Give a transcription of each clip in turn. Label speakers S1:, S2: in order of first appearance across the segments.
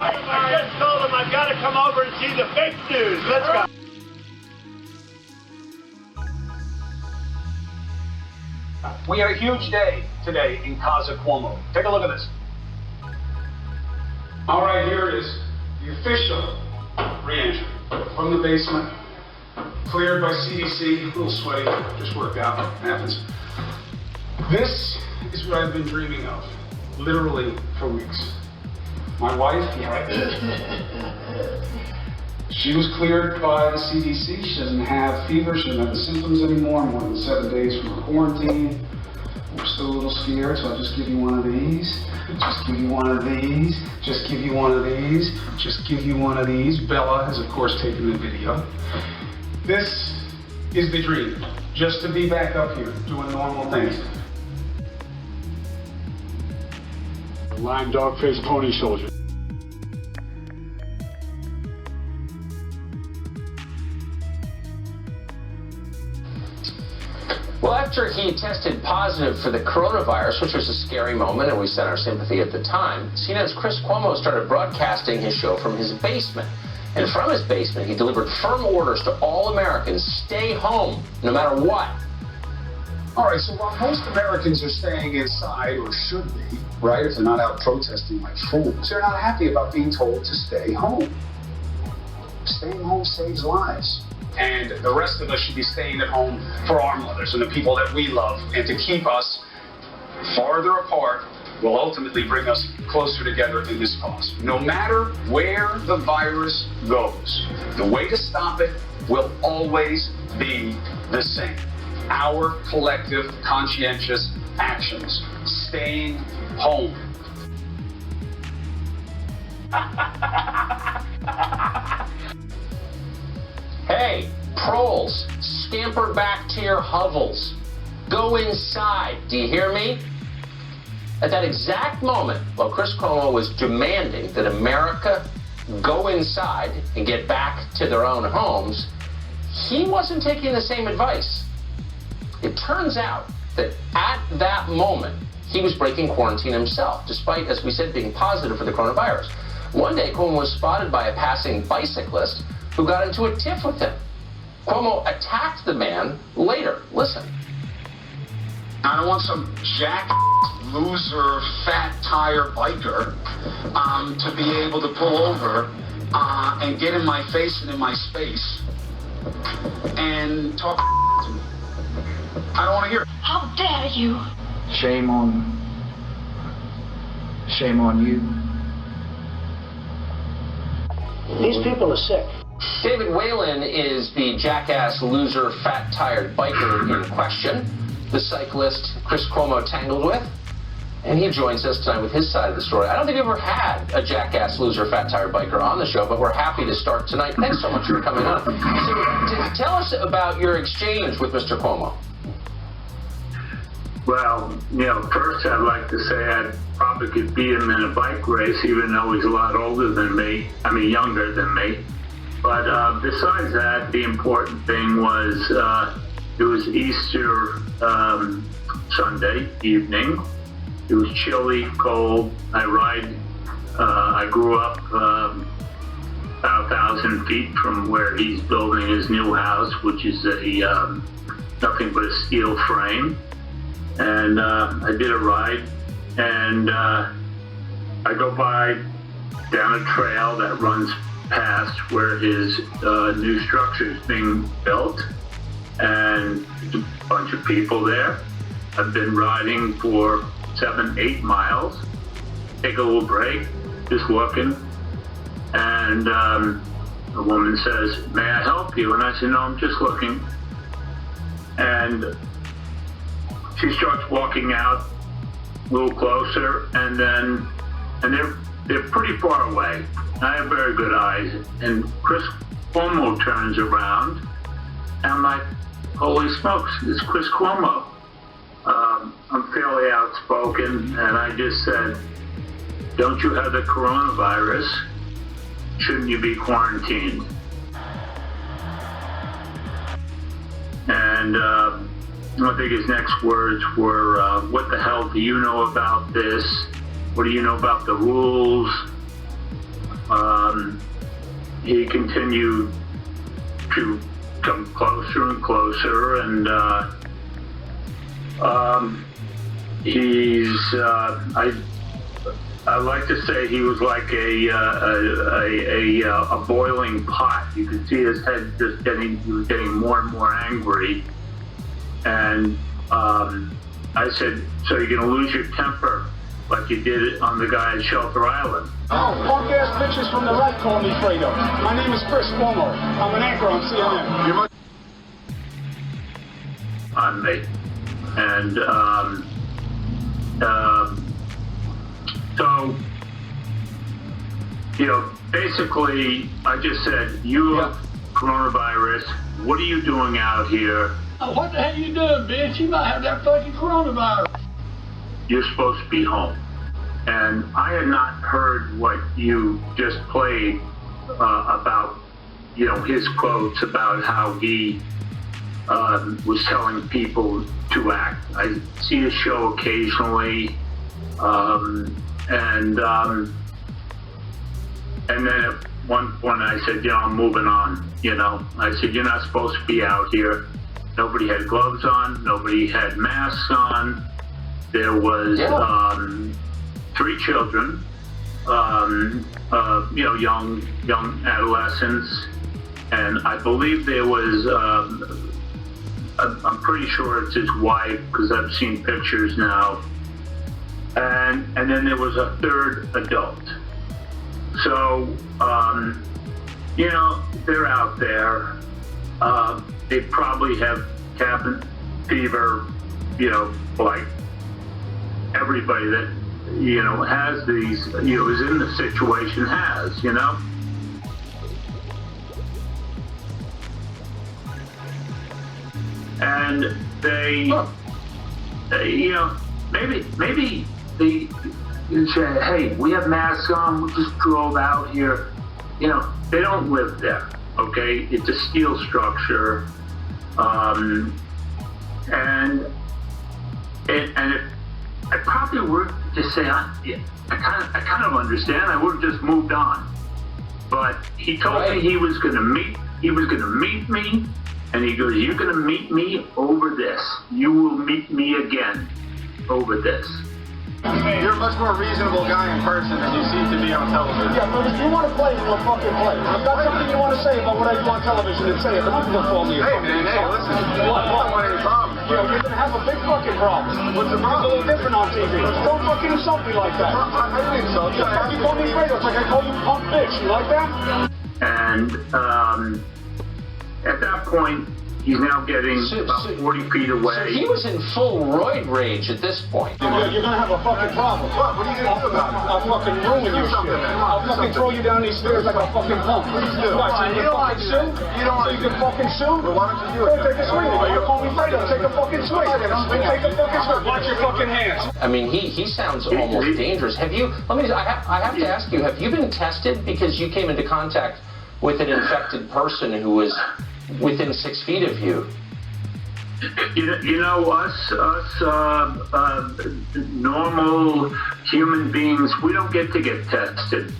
S1: I just told him I've got to come over and see the fake news. Let's go.
S2: We had a huge day today in Casa Cuomo. Take a look at this. All right, here it is. The official re-entry from the basement. Cleared by CDC. A little sweaty. Just worked out. Happens. This is what I've been dreaming of, literally for weeks. My wife, she was cleared by the CDC. She doesn't have fever. She doesn't have the symptoms anymore. More than 7 days from her quarantine. We're still a little scared, so I'll just give you one of these. Just give you one of these. Just give you one of these. Just give you one of these. Bella has, of course, taken the video. This is the dream. Just to be back up here, doing normal things. Lime dog-faced pony soldier.
S3: Well, after he tested positive for the coronavirus, which was a scary moment, and we sent our sympathy at the time, CNN's Chris Cuomo started broadcasting his show from his basement. And from his basement, he delivered firm orders to all Americans: stay home, no matter what.
S2: All right, so while most Americans are staying inside, or should be, right, if they're not out protesting like fools, they're not happy about being told to stay home. Staying home saves lives. And the rest of us should be staying at home for our mothers and the people that we love. And to keep us farther apart will ultimately bring us closer together in this cause. No matter where the virus goes, the way to stop it will always be the same. Our collective conscientious actions. Staying home.
S3: Hey, proles, scamper back to your hovels. Go inside, do you hear me? At that exact moment, while Chris Cuomo was demanding that America go inside and get back to their own homes, he wasn't taking the same advice. It turns out that at that moment, he was breaking quarantine himself, despite, as we said, being positive for the coronavirus. One day, Cuomo was spotted by a passing bicyclist who got into a tiff with him. Cuomo attacked the man later. Listen.
S2: I don't want some loser, fat tire biker to be able to pull over and get in my face and in my space and talk to me. I don't want to hear it.
S4: How dare you?
S5: Shame on you.
S6: These people are sick.
S3: David Whalen is the jackass, loser, fat-tired biker in question, the cyclist Chris Cuomo tangled with. And he joins us tonight with his side of the story. I don't think we've ever had a jackass, loser, fat-tired biker on the show, but we're happy to start tonight. Thanks so much for coming on. So, tell us about your exchange with Mr. Cuomo.
S1: Well, first I'd like to say I probably could beat him in a bike race, even though he's a lot older than me. Younger than me. But besides that, the important thing was it was Easter Sunday evening. It was chilly, cold. I grew up about 1,000 feet from where he's building his new house, which is nothing but a steel frame. And I did a ride, and I go by down a trail that runs past where his new structure is being built, and there's a bunch of people there. I've been riding for 7-8 miles. Take a little break, just looking, and a woman says, "May I help you?" And I said, "No, I'm just looking." And she starts walking out a little closer, and they're pretty far away. I have very good eyes, and Chris Cuomo turns around, and I'm like, holy smokes, it's Chris Cuomo. I'm fairly outspoken, and I just said, don't you have the coronavirus? Shouldn't you be quarantined? And I think his next words were, what the hell do you know about this? What do you know about the rules? he continued to come closer and closer, and I like to say he was like a boiling pot. You could see his head he was getting more and more angry. And I said, so you're gonna lose your temper like you did on the guy at Shelter Island?
S2: Oh, punk-ass bitches from the right call me Fredo. My name is Cuomo. I'm an anchor on CNN.
S1: On me. And so, basically, I just said, you have coronavirus. What are you doing out here?
S6: Oh, what the hell you doing, bitch? You might have that fucking coronavirus.
S1: You're supposed to be home. And I had not heard what you just played about, his quotes about how he was telling people to act. I see his show occasionally, and then at one point I said, I'm moving on. I said, you're not supposed to be out here. Nobody had gloves on. Nobody had masks on. There was 3 children, young adolescents, and I believe there was. I'm pretty sure it's his wife because I've seen pictures now, and then there was a 3rd adult. So they're out there. They probably have cabin fever, like everybody that has these, is in the situation has, and they maybe they say, hey, we have masks on, we just drove out here. They don't live there, okay? It's a steel structure, and if I probably would just say, I kind of understand. I would have just moved on. But he told me he was going to meet me, and he goes, you're going to meet me over this. You will meet me again over this.
S4: You're a much more reasonable guy in person than you seem to be on television.
S2: Yeah, but if you want to play, we'll fucking play. If you've got something you want to say about what I do on television, then say it. But I'm going to call me a
S4: Hey,
S2: fucking
S4: man, hey, listen.
S2: What?
S4: I don't want any problems.
S2: We're going to have a big fucking problem.
S4: What's the
S2: It's a
S4: problem?
S2: little different on TV. Don't fucking insult me like that.
S4: I didn't insult you.
S2: You fucking call me Fredo. It's like I call you punk bitch. You like that?
S1: And at that point, he's now getting about 40 feet away.
S3: So he was in full roid rage at this point.
S2: You're gonna have a fucking problem.
S4: What? What are you gonna do about it?
S2: I'll fucking ruin your shit. I'll fucking throw you down these stairs like a fucking punk.
S4: Please do.
S2: What, so you
S4: You don't
S2: can
S4: want
S2: fucking
S4: to do
S2: sue?
S4: that. You don't want
S2: So you
S4: to do
S2: can
S4: that.
S2: fucking sue?
S4: Well, why don't you do it?
S2: Go take a swing. You call me Fredo. Take a fucking swing. Take a fucking swing. Watch your fucking hands.
S3: I mean, he sounds almost dangerous. I have to ask you, have you been tested because you came into contact with an infected person who was within 6 feet of you?
S1: Us normal human beings, we don't get to get tested.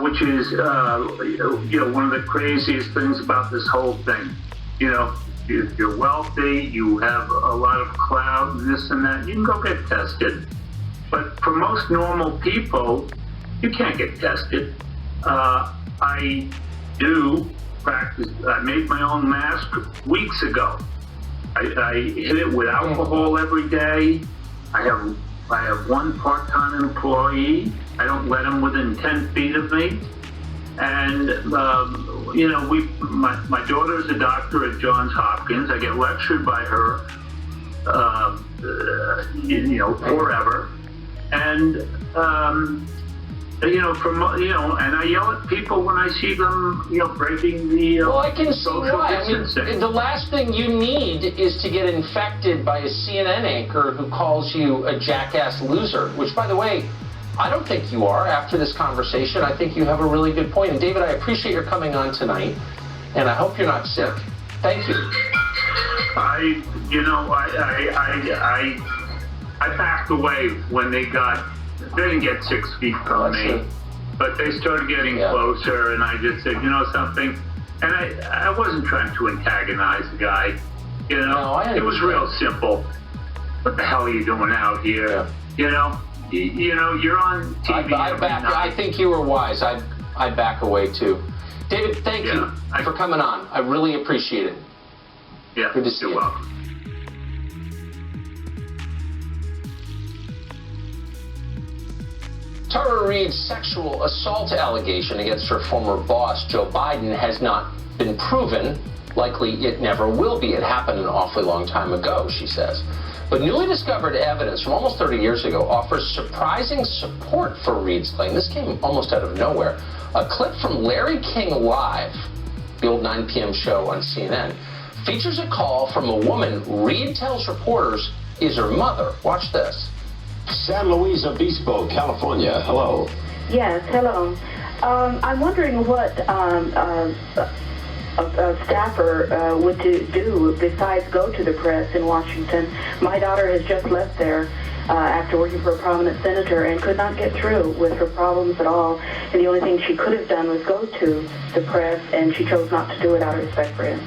S1: Which is one of the craziest things about this whole thing. If you're wealthy, you have a lot of clout and this and that, you can go get tested. But for most normal people, you can't get tested. I do practice. I made my own mask weeks ago. I hit it with alcohol every day. I have one part-time employee. I don't let him within 10 feet of me. And, my daughter's a doctor at Johns Hopkins. I get lectured by her, forever. And, and I yell at people when I see them, breaking the
S3: Well, I can see
S1: social
S3: why. I mean,
S1: distancing.
S3: the last thing you need is to get infected by a CNN anchor who calls you a jackass loser, which, by the way, I don't think you are. After this conversation, I think you have a really good point. And David, I appreciate your coming on tonight, and I hope you're not sick. Thank you.
S1: I backed away when they didn't get 6 feet from me, but they started getting closer, and I just said, you know something, and I wasn't trying to antagonize the guy, you know, it was real simple. What the hell are you doing out here?
S3: Yeah.
S1: You know, you're on TV.
S3: I think you were wise. I'd back away too. David, thank you for coming on. I really appreciate it.
S1: Yeah,
S3: good to see you.
S1: You're welcome.
S3: Tara Reade's sexual assault allegation against her former boss, Joe Biden, has not been proven. Likely it never will be. It happened an awfully long time ago, she says. But newly discovered evidence from almost 30 years ago offers surprising support for Reade's claim. This came almost out of nowhere. A clip from Larry King Live, the old 9 p.m. show on CNN, features a call from a woman Reade tells reporters is her mother. Watch this.
S7: San Luis Obispo, California. Hello.
S8: Yes, hello. I'm wondering what a staffer would do besides go to the press in Washington. My daughter has just left there after working for a prominent senator and could not get through with her problems at all. And the only thing she could have done was go to the press, and she chose not to do it out of respect for him.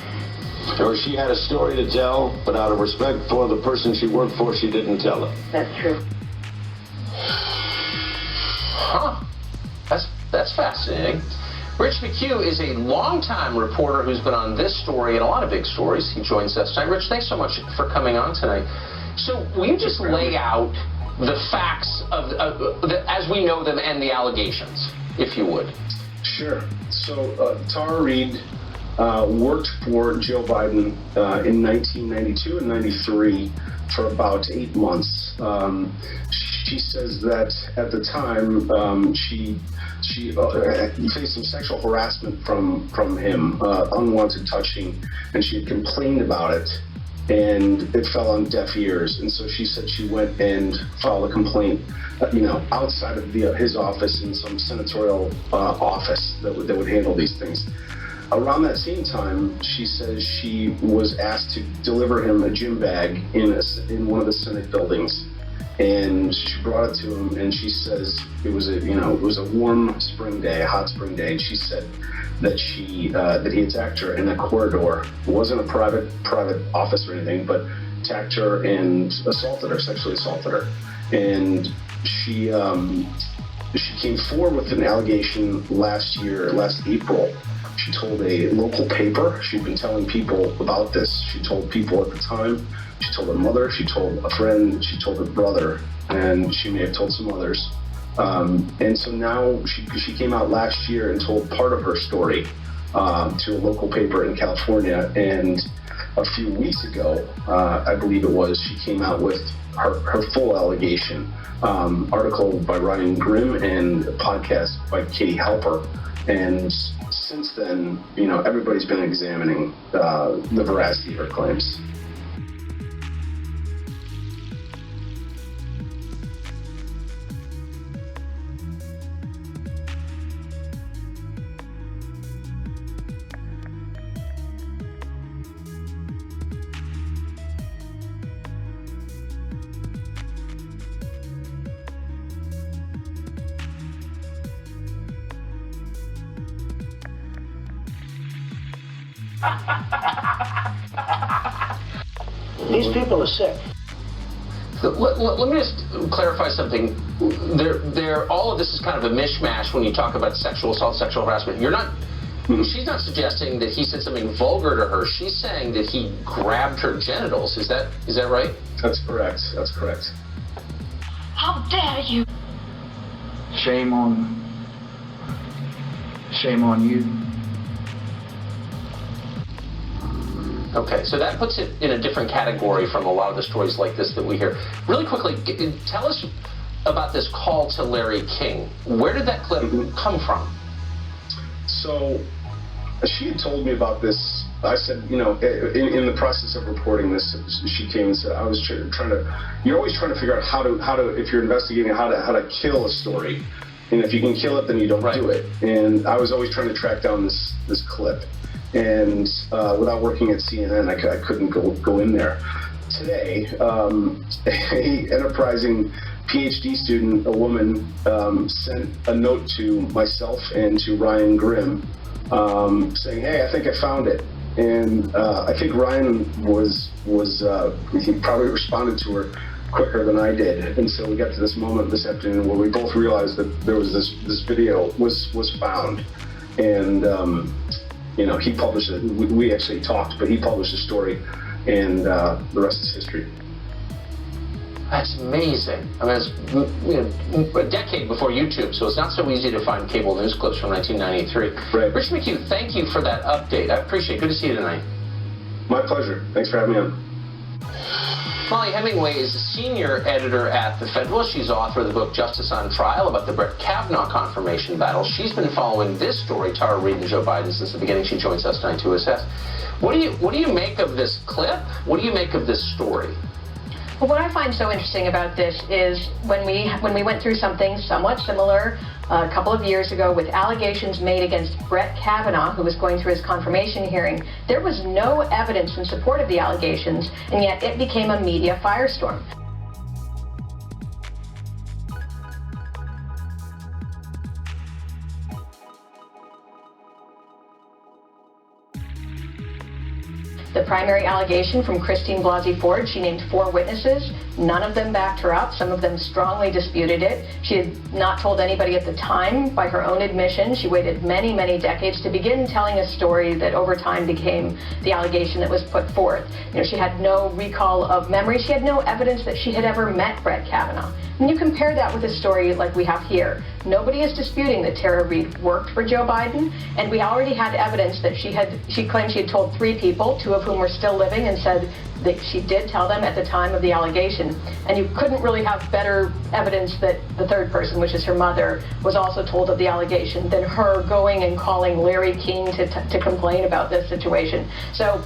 S7: Or she had a story to tell, but out of respect for the person she worked for, she didn't tell it.
S8: That's true.
S3: Huh. That's fascinating. Rich McHugh is a longtime reporter who's been on this story and a lot of big stories. He joins us tonight. Rich, thanks so much for coming on tonight. So will you just lay out the facts as we know them and the allegations, if you would?
S9: Sure. So Tara Reade worked for Joe Biden in 1992 and 93 for about 8 months. She says that at the time she faced some sexual harassment from him, unwanted touching, and she had complained about it, and it fell on deaf ears. And so she said she went and filed a complaint, outside of his office in some senatorial office that would handle these things. Around that same time, she says she was asked to deliver him a gym bag in one of the Senate buildings, and she brought it to him. And she says it was a warm spring day, a hot spring day. And she said that that he attacked her in a corridor. It wasn't a private office or anything, but attacked her and sexually assaulted her. And she came forward with an allegation last April. She told a local paper. She'd been telling people about this. She told people at the time. She told her mother. She told a friend. She told her brother. And she may have told some others. And so now she came out last year and told part of her story to a local paper in California. And a few weeks ago, I believe it was, she came out with her full allegation. Article by Ryan Grimm and a podcast by Katie Halper. And since then, everybody's been examining the veracity of her claims.
S6: These people are sick.
S3: Let me just clarify something. All of this is kind of a mishmash when you talk about sexual assault, sexual harassment. She's not suggesting that he said something vulgar to her. She's saying that he grabbed her genitals. Is that right?
S9: That's correct. That's correct.
S10: How dare you?
S5: Shame on you.
S3: Okay, so that puts it in a different category from a lot of the stories like this that we hear. Really quickly, tell us about this call to Larry King. Where did that clip come from?
S9: So she had told me about this I said, you know, in the process of reporting this, she came and said, I was trying to, you're always trying to figure out how to, if you're investigating, how to kill a story. And if you can kill it, then you don't do it. And I was always trying to track down this clip. And without working at CNN, I couldn't go in there. Today, a enterprising PhD student, a woman, sent a note to myself and to Ryan Grimm saying, hey, I think I found it. And I think Ryan he probably responded to her quicker than I did. And so we got to this moment this afternoon where we both realized that there was this video was found. And, you know, he published it. We actually talked, but he published the story, and the rest is history.
S3: That's amazing. I mean, it's a decade before YouTube, so it's not so easy to find cable news clips from 1993.
S9: Right.
S3: Rich McHugh, thank you for that update. I appreciate it. Good to see you tonight.
S9: My pleasure. Thanks for having me on.
S3: Molly Hemingway is a senior editor at The Federal. She's author of the book Justice on Trial about the Brett Kavanaugh confirmation battle. She's been following this story, Tara Reid and Joe Biden, since the beginning. She joins us tonight to assess. What do you make of this clip? What do you make of this story?
S11: Well, what I find so interesting about this is when we went through something somewhat similar a couple of years ago with allegations made against Brett Kavanaugh, who was going through his confirmation hearing, there was no evidence in support of the allegations, and yet it became a media firestorm. The primary allegation from Christine Blasey Ford, she named 4 witnesses. None of them backed her up. Some of them strongly disputed it. She had not told anybody at the time, by her own admission. She waited many, many decades to begin telling a story that over time became the allegation that was put forth. You know, she had no recall of memory. She had no evidence that she had ever met Brett Kavanaugh. When you compare that with a story like we have here, nobody is disputing that Tara Reid worked for Joe Biden, and we already had evidence that she claimed she had told 3 people, 2 of whom were still living, and said that she did tell them at the time of the allegation. And you couldn't really have better evidence that the 3rd person, which is her mother, was also told of the allegation than her going and calling Larry King to complain about this situation. So,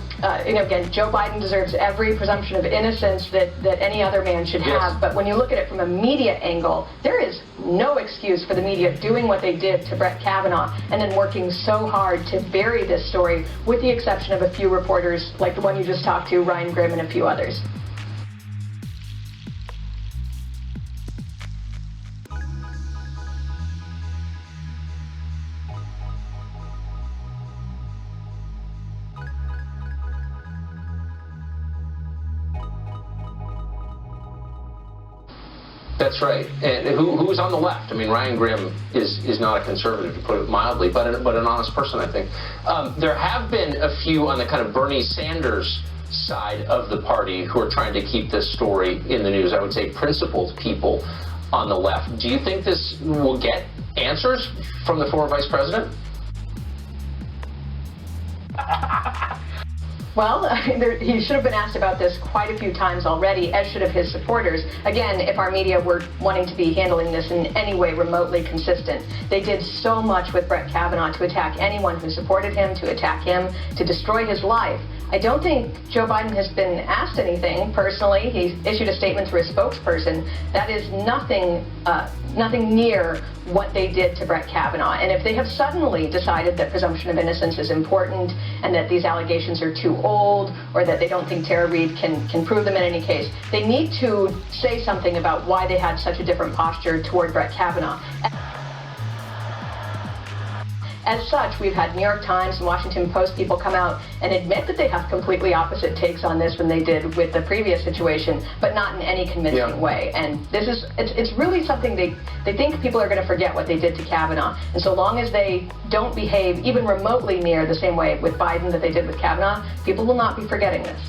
S11: you know, again, Joe Biden deserves every presumption of innocence that any other man should have. Yes. But when you look at it from a media angle, there is no excuse for the media doing what they did to Brett Kavanaugh and then working so hard to bury this story, with the exception of a few reporters like the one you just talked to, Ryan Grimm, and a few others.
S3: That's right. And who's on the left? I mean, Ryan Grimm is not a conservative, to put it mildly, but an honest person, I think. There have been a few on the kind of Bernie Sanders side of the party who are trying to keep this story in the news. I would say principled people on the left. Do you think this will get answers from the former vice president?
S11: Well, he should have been asked about this quite a few times already, as should have his supporters. Again, if our media were wanting to be handling this in any way remotely consistent. They did so much with Brett Kavanaugh to attack anyone who supported him, to attack him, to destroy his life. I don't think Joe Biden has been asked anything personally. He issued a statement through a spokesperson. That is nothing near what they did to Brett Kavanaugh. And if they have suddenly decided that presumption of innocence is important and that these allegations are too old, or that they don't think Tara Reid can prove them in any case, they need to say something about why they had such a different posture toward Brett Kavanaugh. As such, we've had New York Times and Washington Post people come out and admit that they have completely opposite takes on this than they did with the previous situation, but not in any convincing way. And it's really something they think people are going to forget what they did to Kavanaugh. And so long as they don't behave even remotely near the same way with Biden that they did with Kavanaugh, people will not be forgetting this.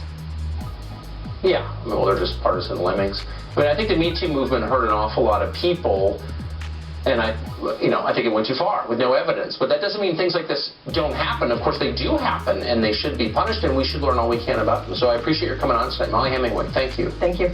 S3: Yeah, well, they're just partisan lemmings. I mean, I think the MeToo movement hurt an awful lot of people. And I think it went too far with no evidence. But that doesn't mean things like this don't happen. Of course, they do happen, and they should be punished, and we should learn all we can about them. So I appreciate your coming on tonight. Molly Hemingway, thank you.
S11: Thank you.